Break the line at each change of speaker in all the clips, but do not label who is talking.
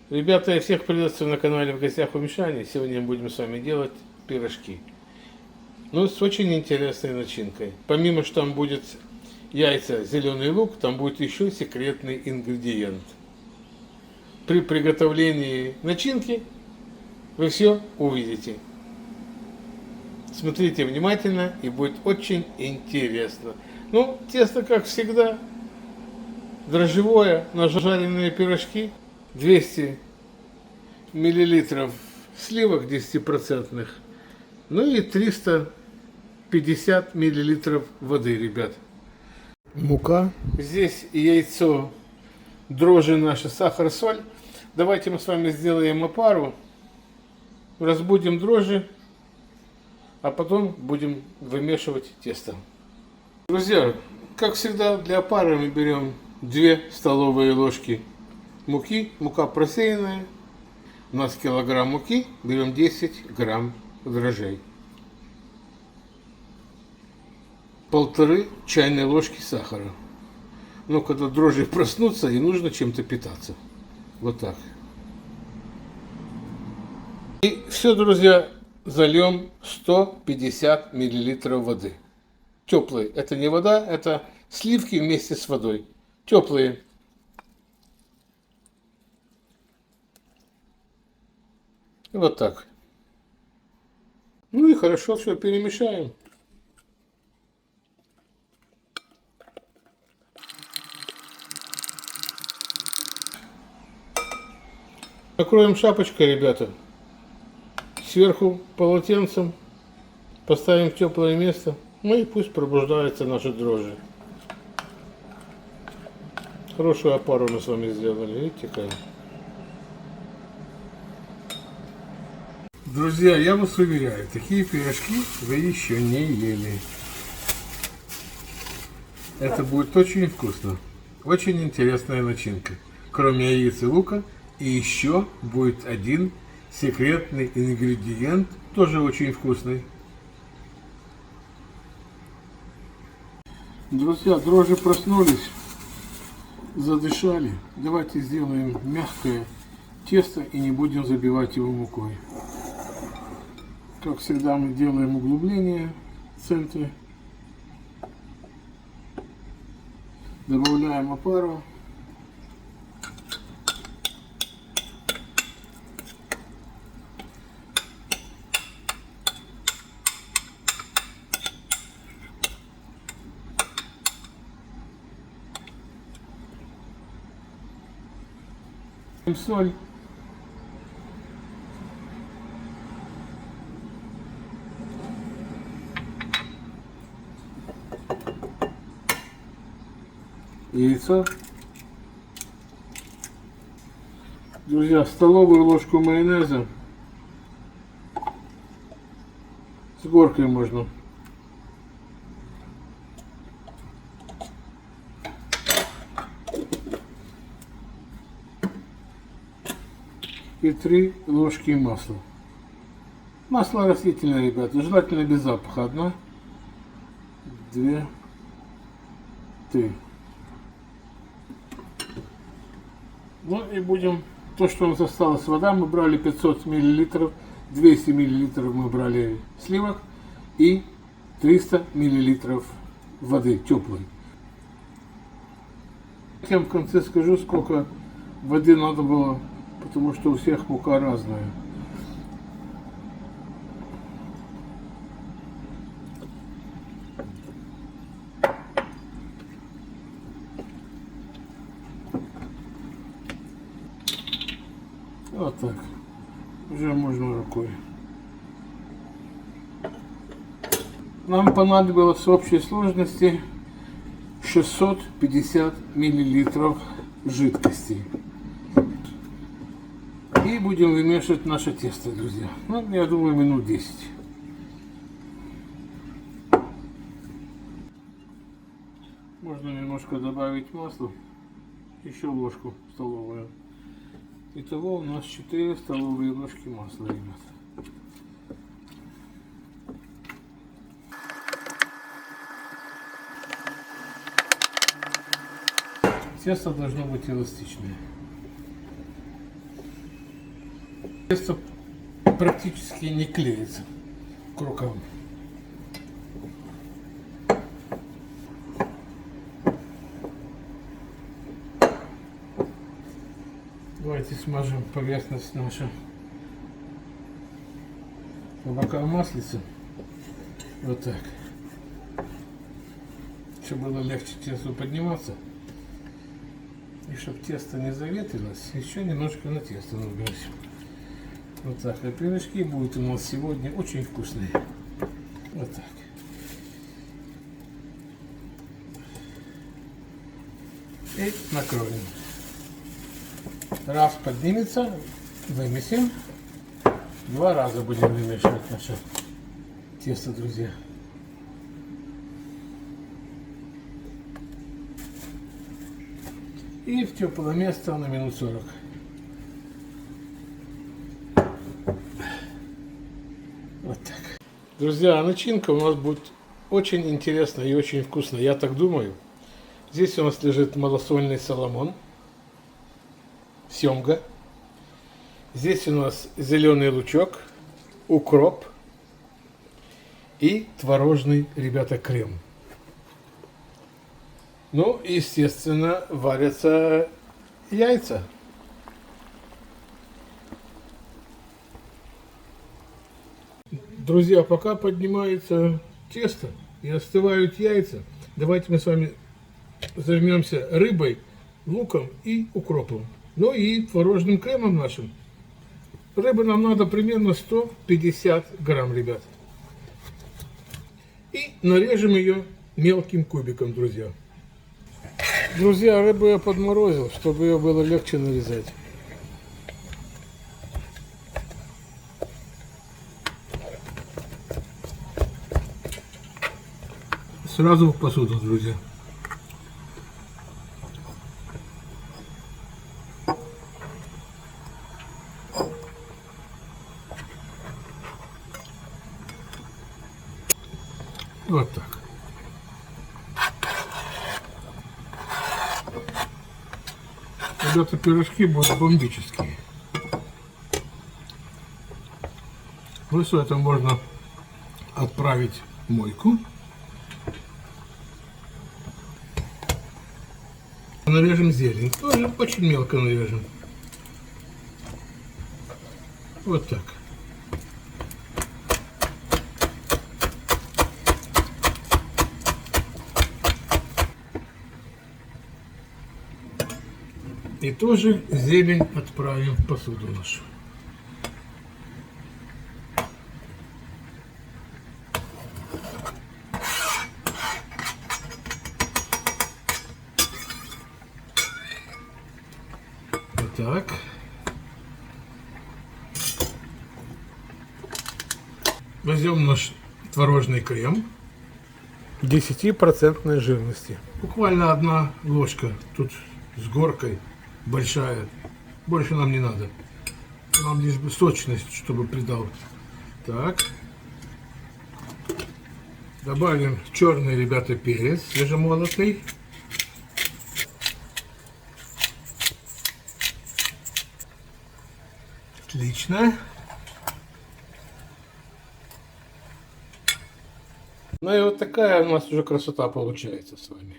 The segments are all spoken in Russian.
Ребята, я всех приветствую на канале «В гостях у Мишани». Сегодня будем с вами делать пирожки. Ну, с очень интересной начинкой. Помимо, что там будет яйца, зеленый лук, там будет еще секретный ингредиент. При приготовлении начинки вы все увидите. Смотрите внимательно, и будет очень интересно. Ну, тесто, как всегда, дрожжевое, на жареные пирожки. 200 миллилитров сливок 10%, ну и 350 миллилитров воды, ребят. Мука. Здесь яйцо, дрожжи наши, сахар, соль. Давайте мы с вами сделаем опару, разбудим дрожжи, а потом будем вымешивать тесто. Друзья, как всегда, для опары мы берем 2 столовые ложки муки, мука просеянная. У нас килограмм муки, берем 10 грамм дрожжей. 1,5 чайной ложки сахара. Но когда дрожжи проснутся, и нужно чем-то питаться. Вот так. И все, друзья, зальем 150 миллилитров воды. Теплой. Это не вода, это сливки вместе с водой. Теплые. И вот так. Ну и хорошо все перемешаем. Накроем шапочкой, ребята. Сверху полотенцем поставим в теплое место. Ну и пусть пробуждаются наши дрожжи. Хорошую опару мы с вами сделали. Видите как? Друзья, я вас уверяю, такие пирожки вы еще не ели. Это будет очень вкусно. Очень интересная начинка. Кроме яиц и лука, и еще будет один секретный ингредиент, тоже очень вкусный. Друзья, дрожжи проснулись, задышали. Давайте сделаем мягкое тесто и не будем забивать его мукой. Как всегда, мы делаем углубление в центре. Добавляем опару. Соль. Яйцо. Друзья, столовую ложку майонеза. С горкой можно. И 3 ложки масла. Масло растительное, ребята, желательно без запаха. 1, 2, 3. Ну и будем, то, что у нас осталось вода, мы брали 500 миллилитров, 200 миллилитров мы брали сливок и 300 миллилитров воды теплой. Я в конце скажу, сколько воды надо было, потому что у всех мука разная. Вот так. Уже можно рукой. Нам понадобилось в общей сложности 650 миллилитров жидкости. И будем вымешивать наше тесто, друзья. Ну, я думаю, минут 10. Можно немножко добавить масла. Еще ложку столовую. Итого у нас 4 столовые ложки масла, ребят. Тесто должно быть эластичное. Тесто практически не клеится к рукам. Давайте смажем поверхность нашу по бокам маслица. Вот так. Чтобы было легче тесту подниматься. И чтобы тесто не заветрилось, еще немножко на тесто набросим. Вот так. А пирожки будут у нас сегодня очень вкусные. Вот так. И накроем. Раз поднимется, вымесим. 2 раза будем вымешивать наше тесто, друзья. И в теплое место на минут 40. Вот так. Друзья, начинка у нас будет очень интересная и очень вкусная, я так думаю. Здесь у нас лежит малосольный салмон, семга. Здесь у нас зеленый лучок, укроп и творожный, ребята, крем. Ну, естественно, варятся яйца. Друзья, пока поднимается тесто и остывают яйца, давайте мы с вами займемся рыбой, луком и укропом. Ну и творожным кремом нашим. Рыбы нам надо примерно 150 грамм, ребят. И нарежем ее мелким кубиком, друзья. Друзья, рыбу я подморозил, чтобы ее было легче нарезать. Сразу в посуду, друзья. Вот так. Ребята, пирожки будут бомбические. Ну все это можно отправить в мойку. Нарежем зелень. Тоже очень мелко нарежем. Вот так. И тоже зелень отправим в посуду нашу. Вот так. Возьмем наш творожный крем 10% жирности. Буквально 1 ложка тут с горкой. Большая. Больше нам не надо. Нам лишь бы сочность, чтобы придал. Так. Добавим черный, ребята, перец свежемолотый. Отлично. Ну и вот такая у нас уже красота получается с вами.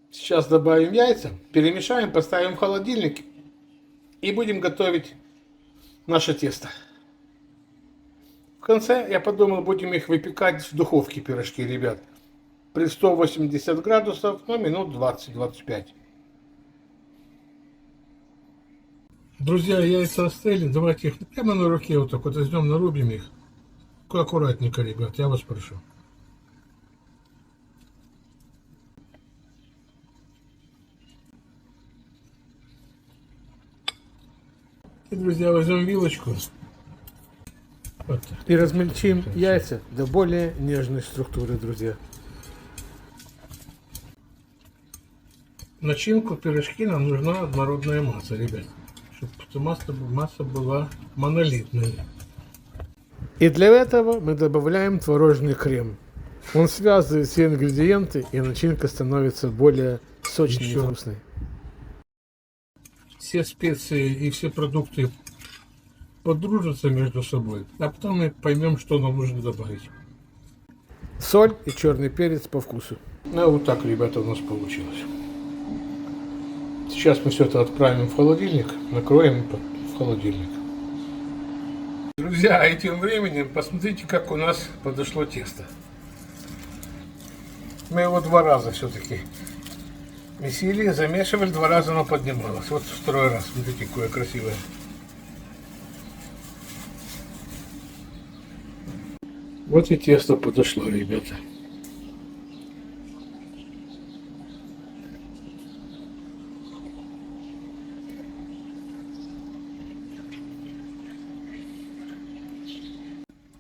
Сейчас добавим яйца, перемешаем, поставим в холодильник и будем готовить наше тесто. В конце, я подумал, будем их выпекать в духовке, пирожки, ребят. При 180 градусов, ну, минут 20-25. Друзья, яйца остыли, давайте их прямо на руке вот так вот возьмем, нарубим их. Аккуратненько, ребят, я вас прошу. И, друзья, возьмем вилочку. Вот так. И размельчим яйца до более нежной структуры, друзья. Начинку пирожки нам нужна однородная масса, ребят. Чтобы масса была монолитной. И для этого мы добавляем творожный крем. Он связывает все ингредиенты, и начинка становится более сочной и вкусной. Все специи и все продукты подружатся между собой, а потом мы поймем, что нам нужно добавить. Соль и черный перец по вкусу. Ну вот так, ребята, у нас получилось. Сейчас мы все это отправим в холодильник, накроем в холодильник. Друзья, а тем временем посмотрите, как у нас подошло тесто. Мы его 2 раза все-таки месили, замешивали, 2 раза оно поднималось. Вот второй раз, смотрите, какое красивое. Вот и тесто подошло, ребята.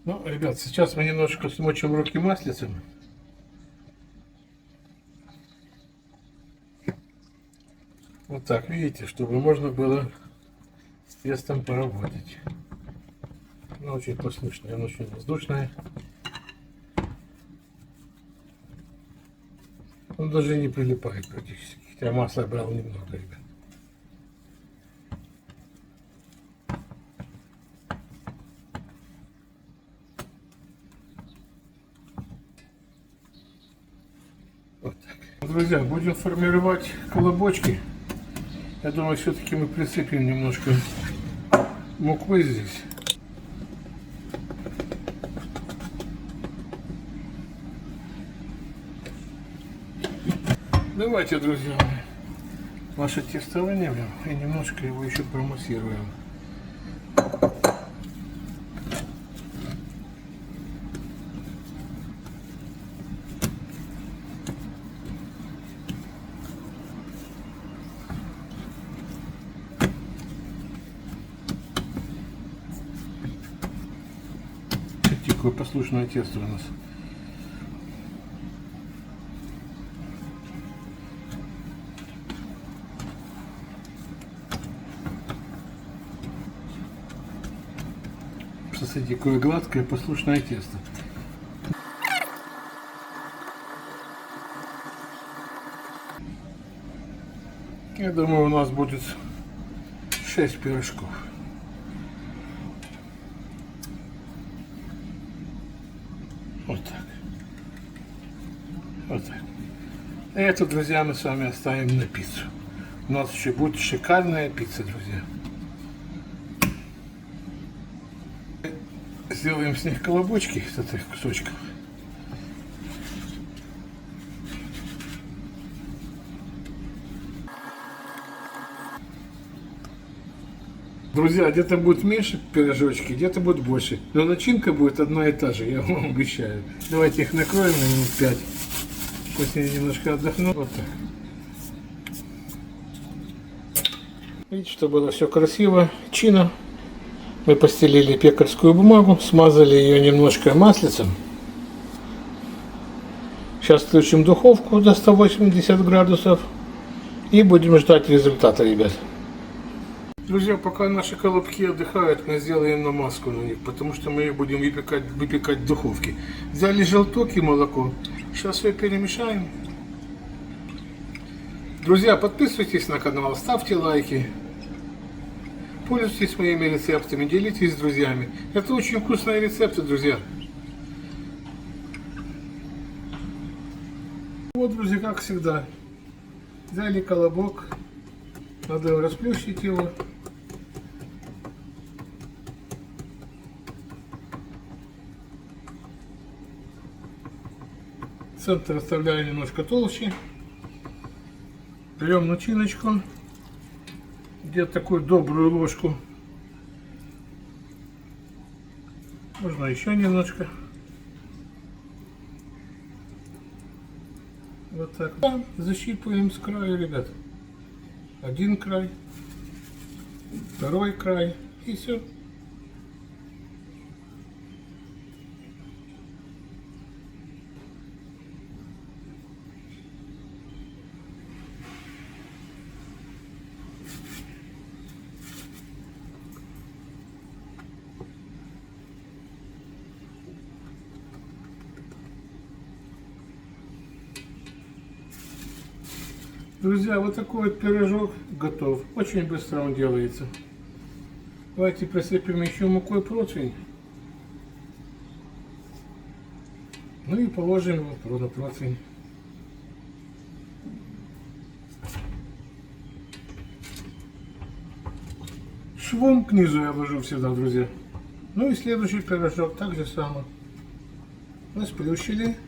Ну, ребят, сейчас мы немножко смочим руки маслицем. Вот так, видите, чтобы можно было с тестом поработать. Оно очень послушное, оно очень воздушное. Он даже не прилипает практически. Хотя масла брал немного, ребят. Вот так. Друзья, будем формировать колобочки. Я думаю, все-таки мы присыпем немножко мукой здесь. Давайте, друзья, наше тесто вынемем и немножко его еще промассируем. Какое послушное тесто у нас. Посмотрите, какое гладкое послушное тесто. Я думаю, у нас будет 6 пирожков. Вот так. Вот так. Это, друзья, мы с вами оставим на пиццу. У нас еще будет шикарная пицца, друзья. Сделаем с них колобочки, с этих кусочков. Друзья, где-то будет меньше пирожочки, где-то будет больше. Но начинка будет одна и та же, я вам обещаю. Давайте их накроем на минут 5. Пусть они немножко отдохнут. Вот так. Видите, что было все красиво, чинно. Мы постелили пекарскую бумагу, смазали ее немножко маслицем. Сейчас включим духовку до 180 градусов и будем ждать результата, ребят. Друзья, пока наши колобки отдыхают, мы сделаем намазку на них, потому что мы их будем выпекать в духовке. Взяли желток и молоко. Сейчас все перемешаем. Друзья, подписывайтесь на канал, ставьте лайки. Пользуйтесь моими рецептами, делитесь с друзьями. Это очень вкусные рецепты, друзья. Вот, друзья, как всегда. Взяли колобок. Надо расплющить его. Центр оставляю немножко толще. Берем начиночку. Где-то такую добрую ложку. Можно еще немножко. Вот так. Защипываем с краю, ребят. Один край, второй край и все. Друзья, вот такой вот пирожок готов. Очень быстро он делается. Давайте присыпем еще мукой противень. Ну и положим его на противень. Швом к низу я ложу всегда, друзья. Ну и следующий пирожок так же само. Расплющили.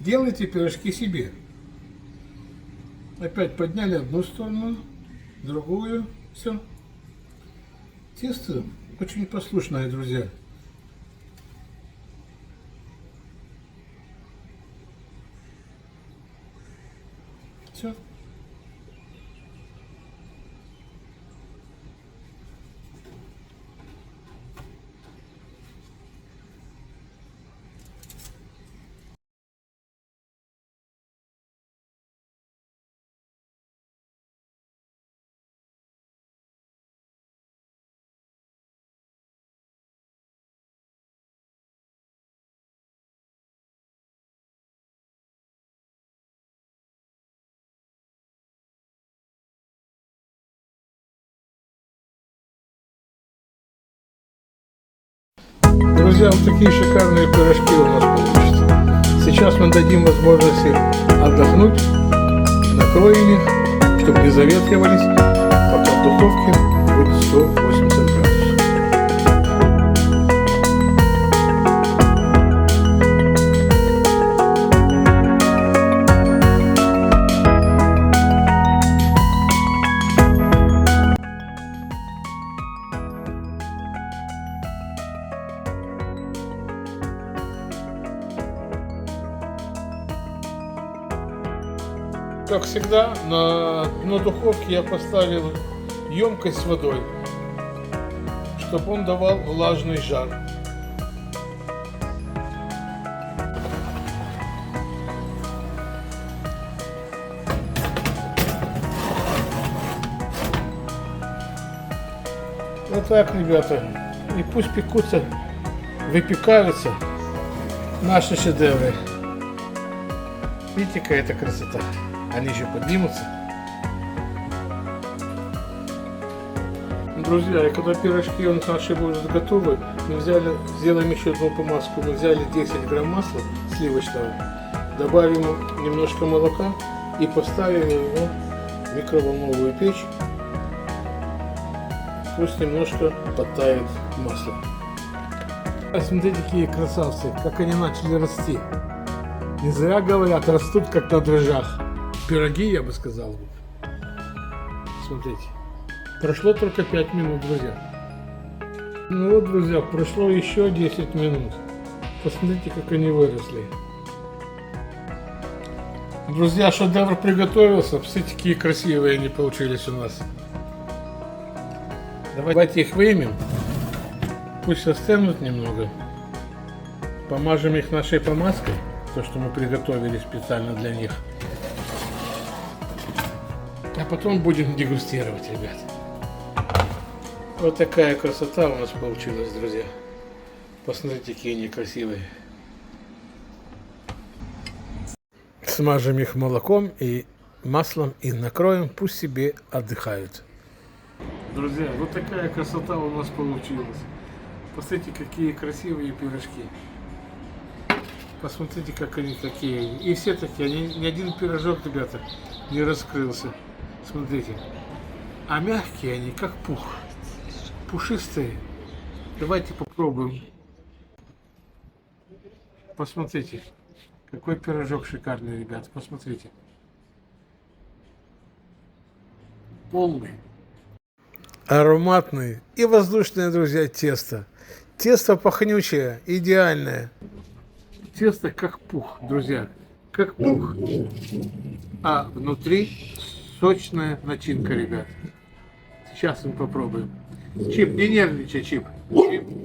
Делайте пирожки себе. Опять подняли одну сторону, другую. Все. Тесто очень послушное, друзья. Все. Друзья, вот такие шикарные пирожки у нас получатся. Сейчас мы дадим возможность им отдохнуть, накроем их, чтобы не заветривались, пока в духовке будет 180 градусов. Как всегда, на дно духовки я поставил емкость с водой, чтобы он давал влажный жар. Вот так, ребята. И пусть пекутся, выпекаются наши шедевры. Видите, какая-то красота. Они еще поднимутся. Друзья, и когда пирожки наши будут готовы, мы сделаем еще одну помазку. Мы взяли 10 грамм масла сливочного, добавим немножко молока и поставим его в микроволновую печь. Пусть немножко подтает масло. Смотрите, какие красавцы, как они начали расти. Не зря говорят, растут как на дрожжах. Пироги, я бы сказал. Смотрите. Прошло только 5 минут, друзья. Ну вот, друзья, прошло еще 10 минут. Посмотрите, как они выросли. Друзья, шедевр приготовился. Посмотрите, какие красивые они получились у нас. Давайте их вымем. Пусть остынут немного. Помажем их нашей помазкой. То, что мы приготовили специально для них. А потом будем дегустировать, ребят. Вот такая красота у нас получилась, друзья. Посмотрите, какие они красивые. Смажем их молоком и маслом и накроем, пусть себе отдыхают. Друзья, вот такая красота у нас получилась. Посмотрите, какие красивые пирожки. Посмотрите, как они такие. И все такие. Ни один пирожок, ребята, не раскрылся. Смотрите. А мягкие они, как пух. Пушистые. Давайте попробуем. Посмотрите. Какой пирожок шикарный, ребята. Посмотрите. Полный. Ароматный и воздушное, друзья, тесто. Тесто пахнючее, идеальное. Тесто как пух, друзья, как пух. А внутри сочная начинка, ребят. Сейчас мы попробуем. Чип, не нервничай, Чип.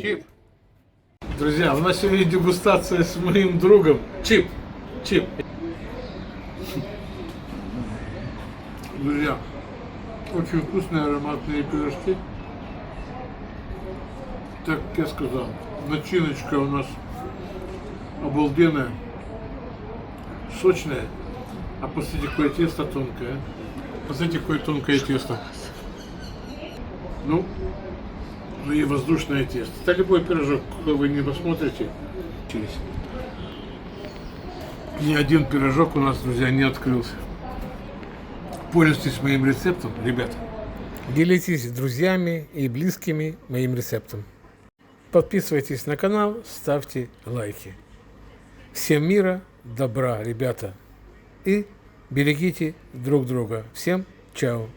Чип. Друзья, у нас сегодня дегустация с моим другом. Чип. Друзья, очень вкусные ароматные пирожки. Так, как я сказал, начиночка у нас обалденное, сочное, а посмотрите, какое тесто тонкое. Посмотрите, какое тонкое тесто. Ну и воздушное тесто. Это любой пирожок, какой вы не посмотрите. Ни один пирожок у нас, друзья, не открылся. Пользуйтесь моим рецептом, ребята. Делитесь с друзьями и близкими моим рецептом. Подписывайтесь на канал, ставьте лайки. Всем мира, добра, ребята. И берегите друг друга. Всем чао.